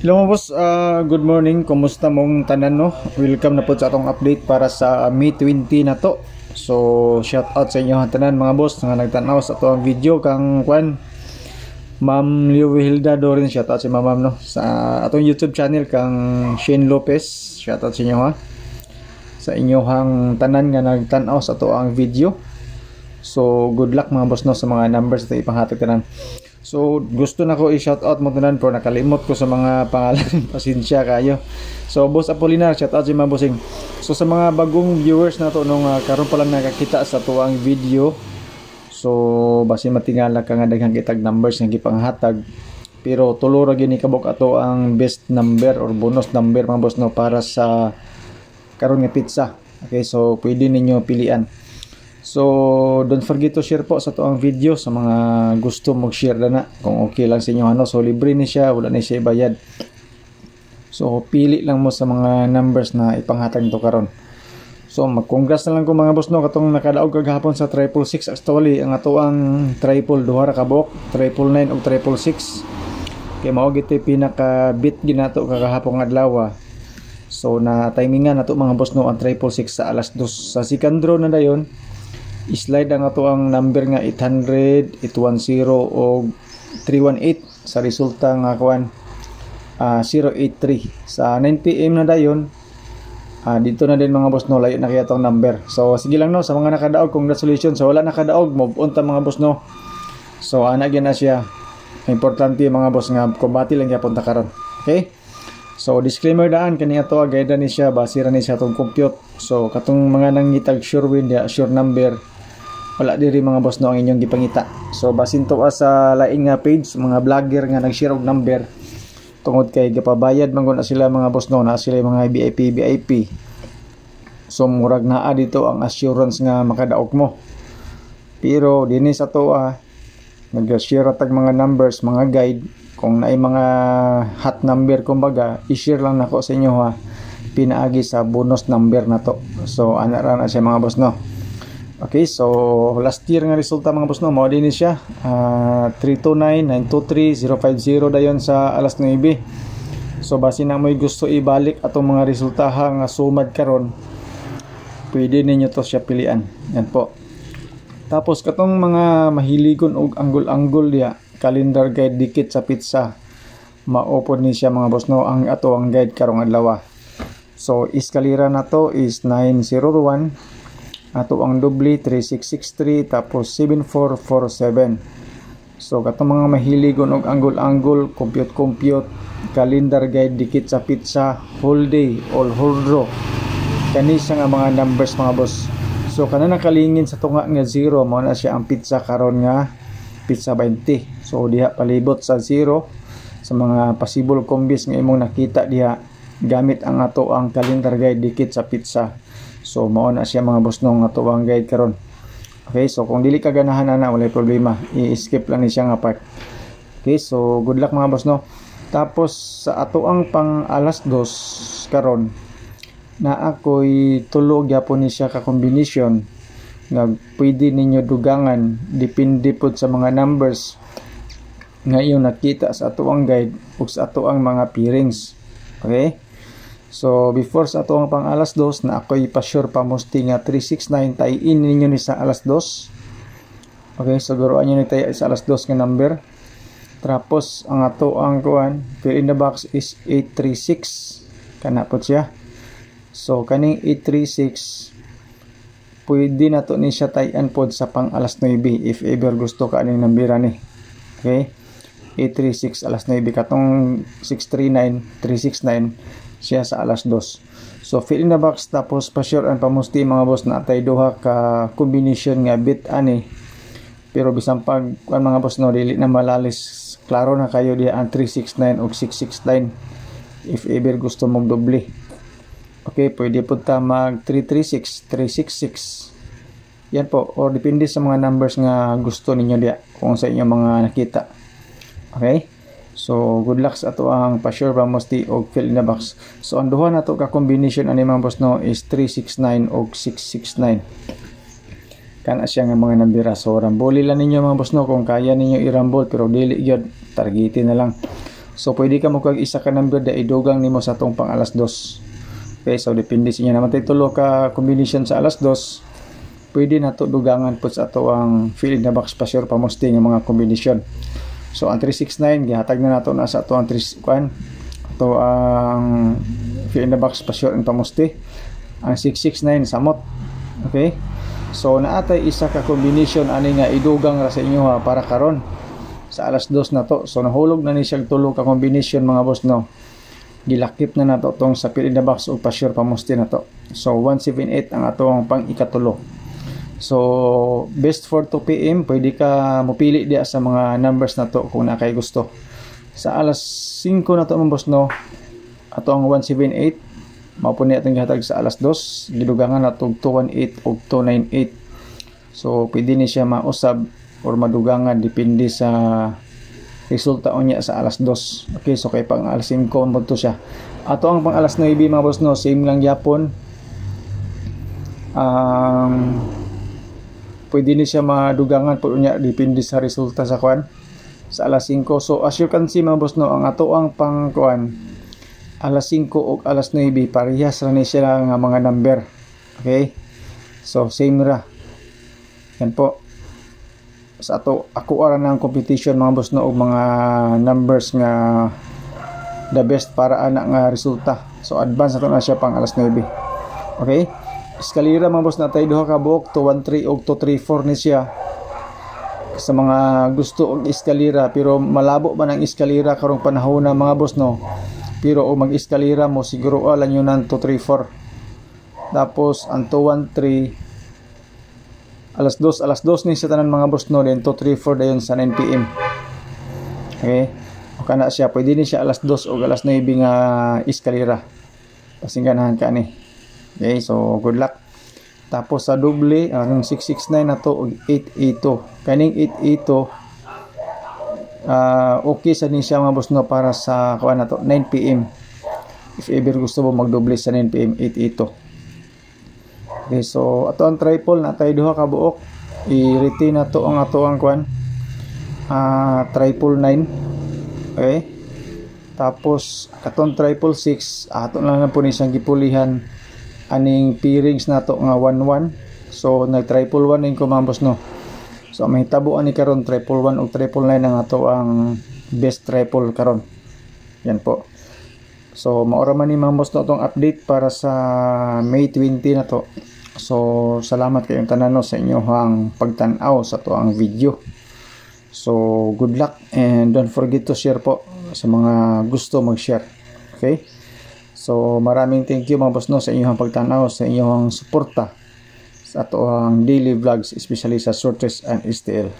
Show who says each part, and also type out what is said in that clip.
Speaker 1: Hello mga boss, good morning. Kumusta mong tanan no? Welcome na po sa atong update para sa May 20 na to. So, shout out sa inyo tanan mga boss nga nagtanaw sa atong video kang kwan Ma'am Liwihilda Dorin. Shout out si Ma'am no sa atong YouTube channel kang Shane Lopez. Shout out sa inyo ha. Sa inyohang tanan nga nagtanaw sa atong video. So, good luck mga boss no sa mga numbers na ipanghatag tanan. So, gusto na ko i-shoutout mo tanan pero nakalimot ko sa mga pangalan. Pasensya kayo. So, Boss Apolinar, shoutout si mga bossing. So, sa mga bagong viewers na to nung karon pa lang nakakita sa tuwang video. So, basi matingala ka nga daghang kitag numbers nga gipanghatag. Pero tulo ra gyud ni kabuk ato ang best number or bonus number mga boss no para sa karon nga pizza. Okay, so pwede ninyo pilian. So, don't forget to share po sa toang video sa mga gusto mag-share na kung okay lang sa inyo ano. So, libre ni siya, wala ni siya ibayad. So, pili lang mo sa mga numbers na ipanghatag nito karon. So, mag-congrats na lang ko mga boss no katong nakadaog kagahapon sa 666 actually ang ato ang triple duha ra ka buok, 999 ug 666. Kay mao gid pinaka bit ginato kagahapon nga adlaw. So, na timingan nato mga boss no ang 666 sa alas 2 sa second draw na dayon. I-slide ang ato ang number nga 800, 810 o 318 sa resulta nga kuan 083 sa 9 PM na dayon. Dito na din mga boss no layo na kaya tong number. So sige lang no sa mga nakadaog, congratulations. So wala nakadaog, move on ta mga boss no. So ana gyud na siya. Importante mga boss nga kumbati lang gyapon ta karon. Okay? So disclaimer daan kani ato guide ni siya basira ni siya tong compute. So katong mga nangitag sure win dia sure number wala diri mga boss no ang inyong gipangita. So basin to sa laing nga page mga vlogger nga nag-share og number tungod kay gapabayad man na sila mga boss no na sila mga VIP. So murag naa dito ang assurance nga makadaog mo. Pero dinhi sa to nag-share tag mga numbers, mga guide kung naay mga hot number kumbaga i-share lang nako sa inyo pinaagi sa bonus number na to. So ana ra na siya mga boss no. Okay, so last year nga resulta mga boss no, mao din siya 329-923-050 dayon sa alas 9. So base na mo'y gusto ibalik atong mga resultaha nga sumad karon, pwede ninyo to siya pilian. Yan po. Tapos katong mga mahiligon og anggol-anggol diya, calendar guide dikit sa pizza, maopod ni siya mga boss no ang ato ang guide karong adlaw. So iskalira na to is 901, ato ang doble 3663 tapos 7447. So katong mga mahiligon og anggol-anggol, compute calendar guide dikit sa pizza, whole day all whole draw, kani siya nga mga numbers mga boss. So kana nakalingin sa tunga nga 0 mao na siya ang pizza karon nga pizza 20. So diha palibot sa 0 sa mga possible combis nga imong nakita diha gamit ang ato ang calendar guide dikit sa pizza. So mao na siya mga boss nung ato ang guide karon. Okay, so kung dili ka ganahan na wala problema, i-skip lang ni siya nga part. Okay, so good luck mga boss no. Tapos sa ato ang pang alas 2 karon na ako'y tulo gyapon ni siya ka combination nga pwede ninyo dugangan depende pod sa mga numbers nga yung nakita sa ato ang guide ug sa ato ang mga pairings. Okay? So before sa ato ang pang alas 2 na ako'y pa-sure pa musti nga 369 tay-in ninyo ni sa alas 2. Okay, so guruan nyo ni tayo sa alas 2 nga number. Tapos ang ato ang kuan fill in the box is 836 kana po siya. So kaning 836 pwede na to ni siya tay-an pod sa pang alas 9 if ever gusto ka aning nambira ni. Okay, 836 alas 9 katong 639 369 siya sa alas 2. So fill in the box tapos pa-sure and pamusti mga boss na tay duha ka combination nga bit ani. Pero bisan pag mga boss no dili na malalis, klaro na kayo diha ang 369 o 669 if ever gusto mong doble. Okay, pwede po ta mag 336, 366. Yan po, or depende sa mga numbers nga gusto ninyo diha kung sa inyo mga nakita. Okay? So good luck sa ato ang pa-sure pa musti og fill in the box. So ang duha nato ka combination ani mga boss no is 369 og 669. Kana siya nga mga nambira. So ramboli lang ninyo mga boss no kung kaya ninyo irambol pero dili gyud targetin na lang. So pwede ka mo kag isa ka number da idugang nimo sa atong pang alas 2. Okay, so depende sa inyo naman tay tulo ka combination sa alas 2. Pwede na to dugangan po sa ato ang fill in the box pa sure pamusti nga mga combination. So ang 369 gihatag na nato na sa ato ang 3 ato ang fill in the box pa sure ang pamusti. Ang 669 samot. Okay? So naatay isa ka combination ani nga idugang ra sa inyo ha para karon sa alas 2 na to. So nahulog na ni siya tulo ka combination mga boss no. Gilakip na nato tong sa fill in the box o pa sure pamusti na to. So 178 ang atong pang ikatulo. So best for 2 PM pwede ka mopili dia sa mga numbers na to kung na kay gusto. Sa alas 5 na to mga boss no. Ato ang 178 mao po niya atong gihatag sa alas 2 gidugangan nato 218 ug 298. So pwede ni siya mausab or madugangan depende sa resulta niya sa alas 2. Okay, so kay pang alas 5 mo to siya. Ato ang pang alas 9 mga boss no, same lang gyapon. Pwede ni siya madugangan po niya depende sa resulta sa kwan sa alas 5. So as you can see mga boss no, ang ato ang pang kwan alas 5 o alas 9 parehas ra ni sila nga mga number. Okay? So same ra. Yan po. Sa ato ako ara ng competition mga boss no og mga numbers nga the best para ana nga resulta. So advance nato na siya pang alas 9. Okay? Eskalera mga boss natay duha ka buok 213 og 234 ni siya. Sa mga gusto og eskalera pero malabo man ang eskalera karong panahon na mga boss no. Pero o mag-eskalera mo siguro alam nyo ng 234. Tapos ang 213 alas 2 ni sa tanan mga boss no, then 234 dayon sa 9 PM. Okay? O kana siya pwede ni siya alas 2 o alas 9 nga eskalera. Pasingganahan ka ni. Okay, so good luck. Tapos sa doble ang 669 na to og 882. Kaning 882 okay sa ni siya mga boss no para sa kuan na to 9 PM if ever gusto mo magdoble sa 9 PM 882. Okay, so ato ang triple na tay duha ka buok i-retain na to ang ato ang kuan triple 9. Okay, tapos atong triple 6 ato lang na po ni siyang gipulihan aning pairings na to nga 11. So nag triple 1 ning ko mga boss no. So mahitabo ani karon triple 1 o triple 9 ang ato ang best triple karon. Yan po. So maura man ni mga boss no tong update para sa May 20 na to. So salamat kayong tanan no sa inyong pagtan-aw sa to ang video. So good luck and don't forget to share po sa mga gusto mag-share. Okay? So maraming thank you mga boss no sa inyong pagtan-aw, sa inyong suporta sa ato ang daily vlogs, especially sa Sortes and STL.